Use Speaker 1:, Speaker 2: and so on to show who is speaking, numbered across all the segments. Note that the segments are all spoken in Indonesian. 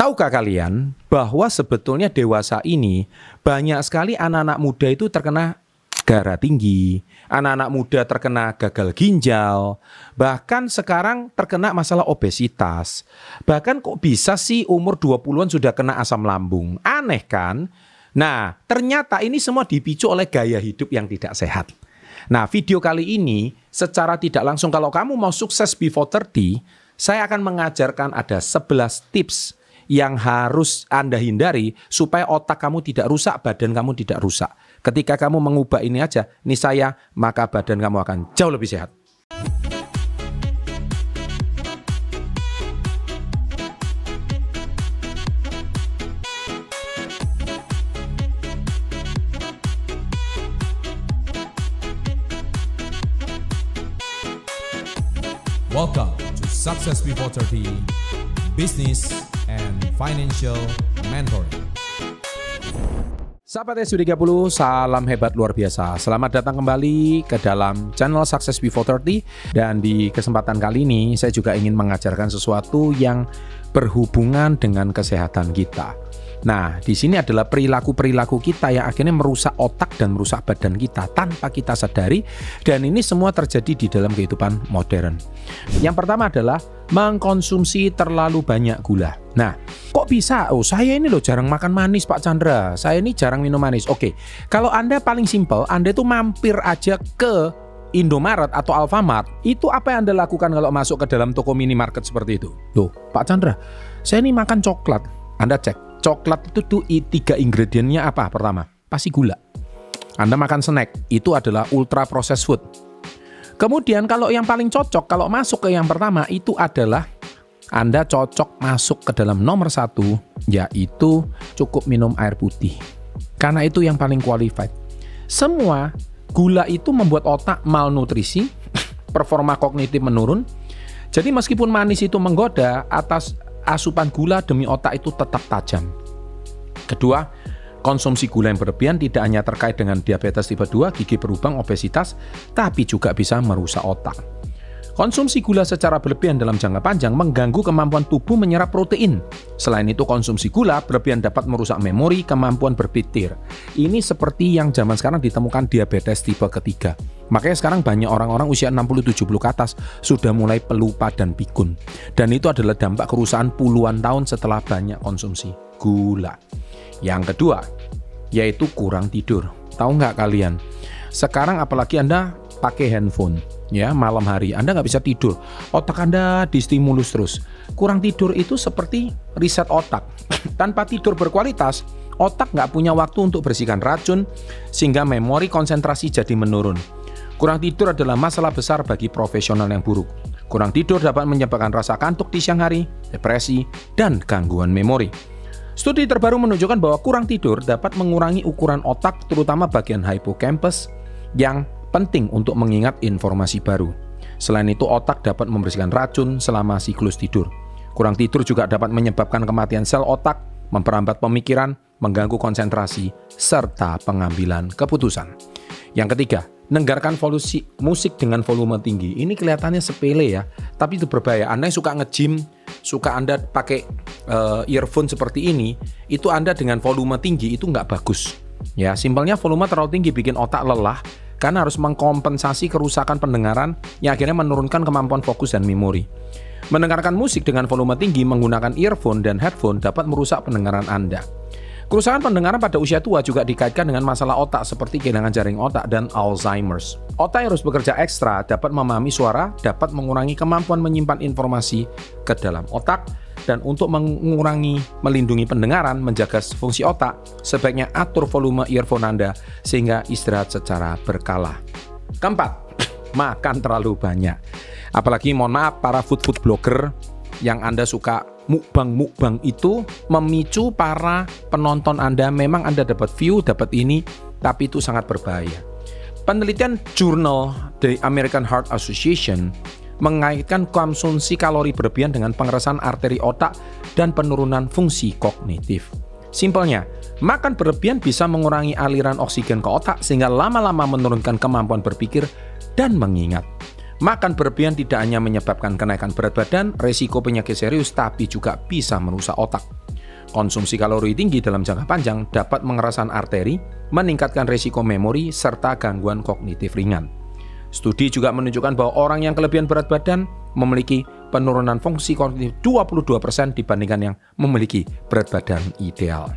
Speaker 1: Tahukah kalian bahwa sebetulnya dewasa ini banyak sekali anak-anak muda itu terkena darah tinggi, anak-anak muda terkena gagal ginjal, bahkan sekarang terkena masalah obesitas. Bahkan kok bisa sih umur 20-an sudah kena asam lambung? Aneh kan? Nah, ternyata ini semua dipicu oleh gaya hidup yang tidak sehat. Nah, video kali ini secara tidak langsung kalau kamu mau sukses before 30, saya akan mengajarkan ada 11 tips yang harus Anda hindari supaya otak kamu tidak rusak, badan kamu tidak rusak. Ketika kamu mengubah ini aja, niscaya maka badan kamu akan jauh lebih sehat.
Speaker 2: Welcome to Success Before 30 Business and Financial Mentoring.
Speaker 1: Sahabat S30, salam hebat luar biasa. Selamat datang kembali ke dalam channel Success Before 30. Dan di kesempatan kali ini saya juga ingin mengajarkan sesuatu yang berhubungan dengan kesehatan kita. Nah, di sini adalah perilaku-perilaku kita yang akhirnya merusak otak dan merusak badan kita tanpa kita sadari, dan ini semua terjadi di dalam kehidupan modern. Yang pertama adalah mengkonsumsi terlalu banyak gula. Nah, kok bisa? Oh, saya ini loh jarang makan manis, Pak Chandra. Saya ini jarang minum manis. Oke, kalau Anda paling simpel, Anda itu mampir aja ke Indomaret atau Alfamart. Itu apa yang Anda lakukan kalau masuk ke dalam toko minimarket seperti itu? Loh, Pak Chandra, saya ini makan coklat. Anda cek. Coklat itu tuh 3 ingredientnya apa? Pertama, pasti gula. Anda makan snack, itu adalah ultra processed food. Kemudian kalau yang paling cocok, kalau masuk ke yang pertama, itu adalah Anda cocok masuk ke dalam nomor 1, yaitu cukup minum air putih. Karena itu yang paling qualified. Semua gula itu membuat otak malnutrisi, performa kognitif menurun. Jadi meskipun manis itu menggoda, atas asupan gula demi otak itu tetap tajam. Kedua, konsumsi gula yang berlebihan tidak hanya terkait dengan diabetes tipe 2, gigi berlubang, obesitas, tapi juga bisa merusak otak. Konsumsi gula secara berlebihan dalam jangka panjang mengganggu kemampuan tubuh menyerap protein. Selain itu, konsumsi gula berlebihan dapat merusak memori, kemampuan berpikir. Ini seperti yang zaman sekarang ditemukan diabetes tipe ketiga. Makanya sekarang banyak orang-orang usia 60-70 ke atas sudah mulai pelupa dan pikun. Dan itu adalah dampak kerusakan puluhan tahun setelah banyak konsumsi gula. Yang kedua, yaitu kurang tidur. Tahu nggak kalian? Sekarang apalagi Anda pakai handphone, ya malam hari Anda nggak bisa tidur, otak Anda distimulus terus. Kurang tidur itu seperti riset otak. Tanpa tidur berkualitas, otak nggak punya waktu untuk bersihkan racun, sehingga memori konsentrasi jadi menurun. Kurang tidur adalah masalah besar bagi profesional yang buruk. Kurang tidur dapat menyebabkan rasa kantuk di siang hari, depresi, dan gangguan memori. Studi terbaru menunjukkan bahwa kurang tidur dapat mengurangi ukuran otak, terutama bagian hippocampus, yang penting untuk mengingat informasi baru. Selain itu, otak dapat membersihkan racun selama siklus tidur. Kurang tidur juga dapat menyebabkan kematian sel otak, memperlambat pemikiran, mengganggu konsentrasi, serta pengambilan keputusan. Yang ketiga, dengarkan musik dengan volume tinggi. Ini kelihatannya sepele ya, tapi itu berbahaya. Anda yang suka nge-gym, suka Anda pakai earphone seperti ini, itu Anda dengan volume tinggi itu nggak bagus. Ya, simpelnya volume terlalu tinggi bikin otak lelah, karena harus mengkompensasi kerusakan pendengaran yang akhirnya menurunkan kemampuan fokus dan memori. Mendengarkan musik dengan volume tinggi menggunakan earphone dan headphone dapat merusak pendengaran Anda. Kerusakan pendengaran pada usia tua juga dikaitkan dengan masalah otak seperti kehilangan jaring otak dan Alzheimer's. Otak yang harus bekerja ekstra dapat memahami suara, dapat mengurangi kemampuan menyimpan informasi ke dalam otak, dan untuk melindungi pendengaran, menjaga fungsi otak, sebaiknya atur volume earphone Anda sehingga istirahat secara berkala. Keempat, makan terlalu banyak. Apalagi mohon maaf para food blogger yang Anda suka mukbang itu memicu para penonton Anda. Memang Anda dapat view, dapat ini, tapi itu sangat berbahaya. Penelitian jurnal The American Heart Association mengaitkan konsumsi kalori berlebihan dengan pengerasan arteri otak dan penurunan fungsi kognitif. Simpelnya, makan berlebihan bisa mengurangi aliran oksigen ke otak sehingga lama-lama menurunkan kemampuan berpikir dan mengingat. Makan berlebihan tidak hanya menyebabkan kenaikan berat badan, resiko penyakit serius, tapi juga bisa merusak otak. Konsumsi kalori tinggi dalam jangka panjang dapat mengeraskan arteri, meningkatkan risiko memori, serta gangguan kognitif ringan. Studi juga menunjukkan bahwa orang yang kelebihan berat badan memiliki penurunan fungsi kognitif 22% dibandingkan yang memiliki berat badan ideal.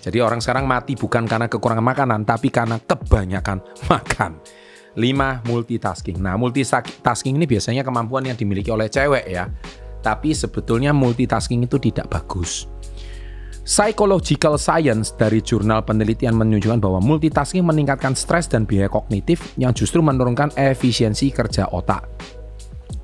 Speaker 1: Jadi orang sekarang mati bukan karena kekurangan makanan, tapi karena kebanyakan makan. 5. Multitasking. Nah, multitasking ini biasanya kemampuan yang dimiliki oleh cewek ya. Tapi sebetulnya multitasking itu tidak bagus. Psychological Science dari jurnal penelitian menunjukkan bahwa multitasking meningkatkan stres dan biaya kognitif yang justru menurunkan efisiensi kerja otak.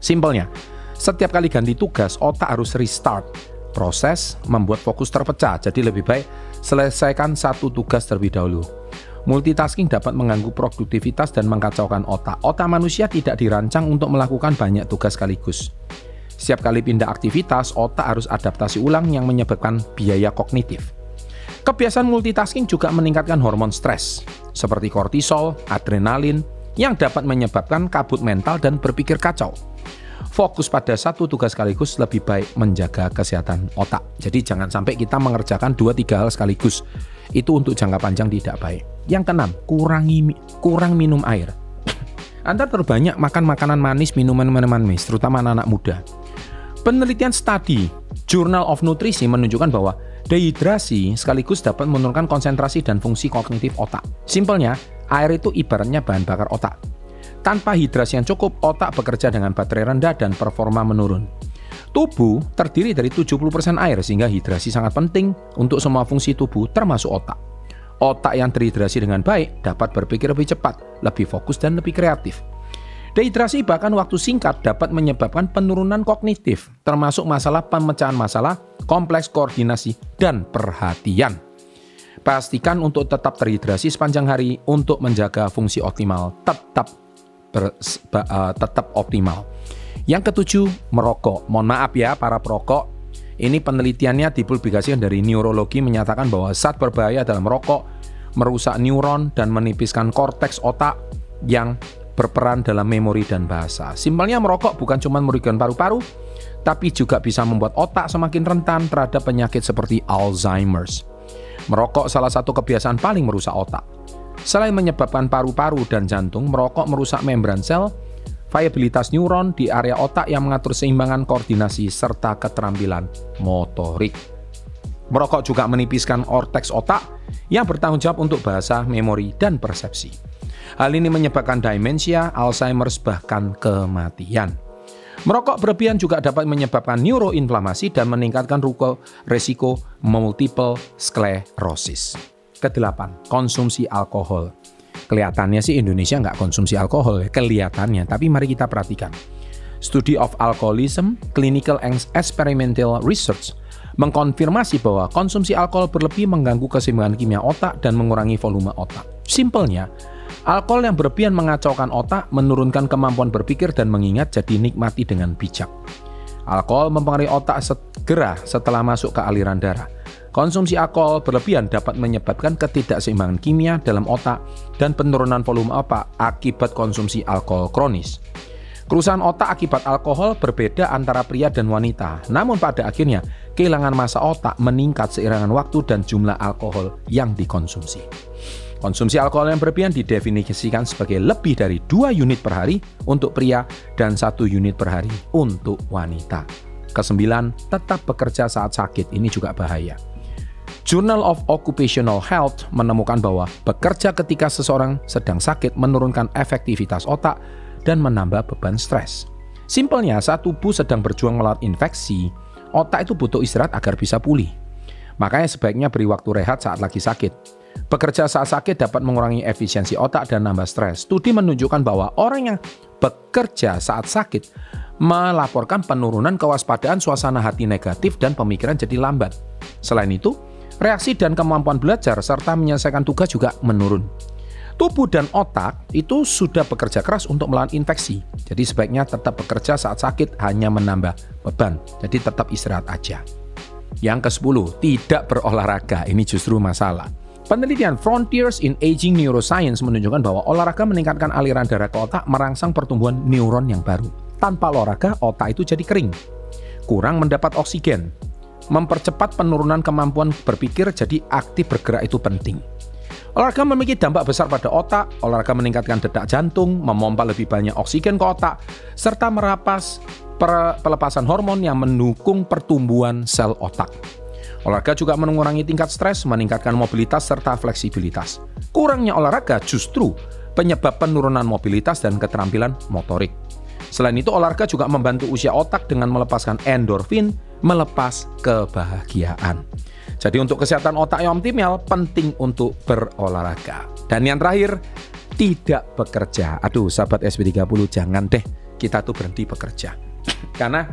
Speaker 1: Simpelnya, setiap kali ganti tugas, otak harus restart. Proses membuat fokus terpecah, jadi lebih baik selesaikan satu tugas terlebih dahulu. Multitasking dapat mengganggu produktivitas dan mengkacaukan otak. Otak manusia tidak dirancang untuk melakukan banyak tugas sekaligus. Setiap kali pindah aktivitas, otak harus adaptasi ulang yang menyebabkan biaya kognitif. Kebiasaan multitasking juga meningkatkan hormon stres, seperti kortisol, adrenalin, yang dapat menyebabkan kabut mental dan berpikir kacau. Fokus pada satu tugas sekaligus lebih baik menjaga kesehatan otak. Jadi jangan sampai kita mengerjakan 2-3 hal sekaligus. Itu untuk jangka panjang tidak baik. Yang keenam, kurang minum air. Anda terbanyak makan makanan manis, minuman manis, terutama anak-anak muda. Penelitian studi Journal of Nutrition menunjukkan bahwa dehidrasi sekaligus dapat menurunkan konsentrasi dan fungsi kognitif otak. Simpelnya, air itu ibaratnya bahan bakar otak. Tanpa hidrasi yang cukup, otak bekerja dengan baterai rendah dan performa menurun. Tubuh terdiri dari 70% air, sehingga hidrasi sangat penting untuk semua fungsi tubuh termasuk otak. Otak yang terhidrasi dengan baik dapat berpikir lebih cepat, lebih fokus, dan lebih kreatif. Dehidrasi bahkan waktu singkat dapat menyebabkan penurunan kognitif, termasuk masalah pemecahan masalah, kompleks koordinasi, dan perhatian. Pastikan untuk tetap terhidrasi sepanjang hari untuk menjaga fungsi optimal tetap optimal. Yang ketujuh, merokok. Mohon maaf ya para perokok. Ini penelitiannya dipublikasikan dari neurologi menyatakan bahwa zat berbahaya dalam merokok merusak neuron dan menipiskan korteks otak yang berperan dalam memori dan bahasa. Simpelnya merokok bukan cuma merugikan paru-paru, tapi juga bisa membuat otak semakin rentan terhadap penyakit seperti Alzheimer's. Merokok salah satu kebiasaan paling merusak otak. Selain menyebabkan paru-paru dan jantung, merokok merusak membran sel, viabilitas neuron di area otak yang mengatur seimbangan koordinasi serta keterampilan motorik. Merokok juga menipiskan korteks otak yang bertanggung jawab untuk bahasa, memori, dan persepsi. Hal ini menyebabkan demensia, Alzheimer's, bahkan kematian. Merokok berlebihan juga dapat menyebabkan neuroinflamasi dan meningkatkan risiko multiple sclerosis. Kedelapan, konsumsi alkohol. Kelihatannya sih Indonesia nggak konsumsi alkohol, kelihatannya, tapi mari kita perhatikan. Study of Alcoholism, Clinical and Experimental Research mengkonfirmasi bahwa konsumsi alkohol berlebih mengganggu keseimbangan kimia otak dan mengurangi volume otak. Simpelnya, alkohol yang berlebihan mengacaukan otak, menurunkan kemampuan berpikir dan mengingat, jadi nikmati dengan bijak. Alkohol mempengaruhi otak segera setelah masuk ke aliran darah. Konsumsi alkohol berlebihan dapat menyebabkan ketidakseimbangan kimia dalam otak dan penurunan volume otak akibat konsumsi alkohol kronis. Kerusakan otak akibat alkohol berbeda antara pria dan wanita, namun pada akhirnya kehilangan massa otak meningkat seiringan waktu dan jumlah alkohol yang dikonsumsi. Konsumsi alkohol yang berlebihan didefinisikan sebagai lebih dari 2 unit per hari untuk pria dan 1 unit per hari untuk wanita. Kesembilan, tetap bekerja saat sakit. Ini juga bahaya. Journal of Occupational Health menemukan bahwa bekerja ketika seseorang sedang sakit menurunkan efektivitas otak dan menambah beban stres. Simpelnya, saat tubuh sedang berjuang melawan infeksi, otak itu butuh istirahat agar bisa pulih. Makanya sebaiknya beri waktu rehat saat lagi sakit. Bekerja saat sakit dapat mengurangi efisiensi otak dan nambah stres. Studi menunjukkan bahwa orang yang bekerja saat sakit melaporkan penurunan kewaspadaan, suasana hati negatif, dan pemikiran jadi lambat. Selain itu, reaksi dan kemampuan belajar serta menyelesaikan tugas juga menurun. Tubuh dan otak itu sudah bekerja keras untuk melawan infeksi. Jadi sebaiknya tetap bekerja saat sakit hanya menambah beban. Jadi tetap istirahat aja. Yang ke-10, tidak berolahraga. Ini justru masalah. Penelitian Frontiers in Aging Neuroscience menunjukkan bahwa olahraga meningkatkan aliran darah ke otak, merangsang pertumbuhan neuron yang baru. Tanpa olahraga, otak itu jadi kering, kurang mendapat oksigen, mempercepat penurunan kemampuan berpikir, jadi aktif bergerak itu penting. Olahraga memiliki dampak besar pada otak. Olahraga meningkatkan detak jantung, memompa lebih banyak oksigen ke otak, serta merapas pelepasan hormon yang mendukung pertumbuhan sel otak. Olahraga juga mengurangi tingkat stres, meningkatkan mobilitas serta fleksibilitas. Kurangnya olahraga justru penyebab penurunan mobilitas dan keterampilan motorik. Selain itu, olahraga juga membantu usia otak dengan melepaskan endorfin, melepas kebahagiaan. Jadi untuk kesehatan otak yang optimal, penting untuk berolahraga. Dan yang terakhir, tidak bekerja. Aduh, sahabat SP30, jangan deh kita tuh berhenti bekerja. Karena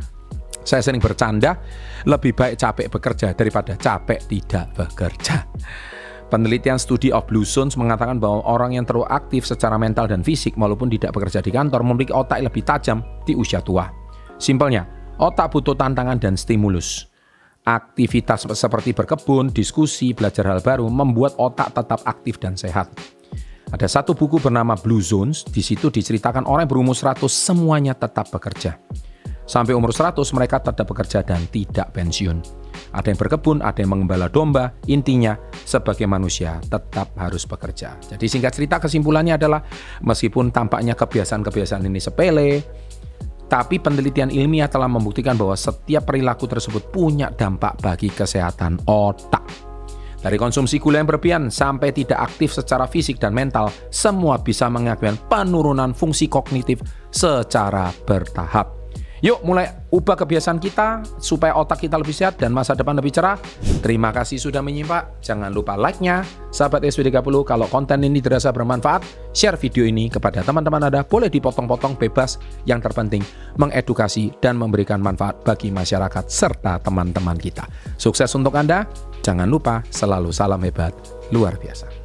Speaker 1: saya sering bercanda, lebih baik capek bekerja daripada capek tidak bekerja. Penelitian studi of Blue Zones mengatakan bahwa orang yang terlalu aktif secara mental dan fisik walaupun tidak bekerja di kantor memiliki otak yang lebih tajam di usia tua. Simpelnya, otak butuh tantangan dan stimulus. Aktivitas seperti berkebun, diskusi, belajar hal baru membuat otak tetap aktif dan sehat. Ada satu buku bernama Blue Zones, di situ diceritakan orang yang berumur 100 semuanya tetap bekerja. Sampai umur 100 mereka tetap bekerja dan tidak pensiun. Ada yang berkebun, ada yang mengembala domba. Intinya, sebagai manusia tetap harus bekerja. Jadi singkat cerita, kesimpulannya adalah meskipun tampaknya kebiasaan-kebiasaan ini sepele, tapi penelitian ilmiah telah membuktikan bahwa setiap perilaku tersebut punya dampak bagi kesehatan otak. Dari konsumsi gula yang berlebihan sampai tidak aktif secara fisik dan mental, semua bisa mengakibatkan penurunan fungsi kognitif secara bertahap. Yuk mulai ubah kebiasaan kita supaya otak kita lebih sehat dan masa depan lebih cerah. Terima kasih sudah menyimak. Jangan lupa like-nya. Sahabat SP30, kalau konten ini dirasa bermanfaat, share video ini kepada teman-teman Anda. Boleh dipotong-potong bebas. Yang terpenting mengedukasi dan memberikan manfaat bagi masyarakat serta teman-teman kita. Sukses untuk Anda. Jangan lupa selalu salam hebat luar biasa.